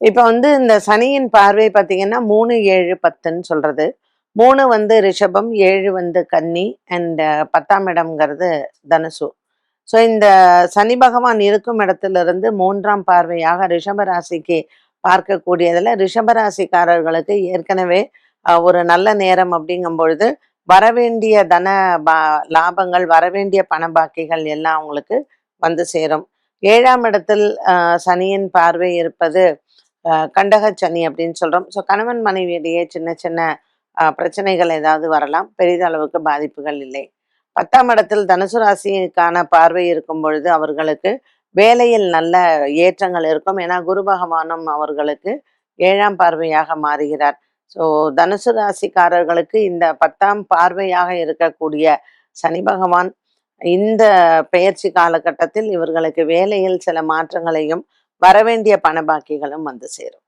இப்ப வந்து இந்த சனியின் பார்வை பார்த்தீங்கன்னா 3, 7, 10ன்னு சொல்றது. 3 வந்து ரிஷபம், 7 வந்து கன்னி அண்ட் 10ஆம் இடம்ங்கிறது தனுசு. ஸோ இந்த சனி பகவான் இருக்கும் இடத்திலிருந்து 3ஆம் பார்வையாக ரிஷப ராசிக்கு பார்க்கக்கூடியதுல ரிஷப ராசிக்காரர்களுக்கு ஏற்கனவே ஒரு நல்ல நேரம் அப்படிங்கும் பொழுது வரவேண்டிய தன பா லாபங்கள், வரவேண்டிய பண பாக்கிகள் எல்லாம் அவங்களுக்கு வந்து சேரும். 7ஆம் இடத்தில் சனியின் பார்வை இருப்பது கண்டக சனி அப்படின்னு சொல்றோம். ஸோ கணவன் மனைவியிடையே சின்ன சின்ன பிரச்சனைகள் ஏதாவது வரலாம். பெரிதளவுக்கு பாதிப்புகள் இல்லை. 10ஆம் இடத்தில் தனுசு ராசிக்கான பார்வை இருக்கும் பொழுது அவர்களுக்கு வேலையில் நல்ல ஏற்றங்கள் இருக்கும். ஏன்னா குரு பகவானும் அவர்களுக்கு 7ஆம் பார்வையாக மாறுகிறார். ஸோ தனுசு ராசிக்காரர்களுக்கு இந்த 10ஆம் பார்வையாக இருக்கக்கூடிய சனி பகவான் இந்த பெயர்ச்சி காலகட்டத்தில் இவர்களுக்கு வேலையில் சில மாற்றங்களையும் வரவேண்டிய பண பாக்கிகளும் வந்து சேரும்.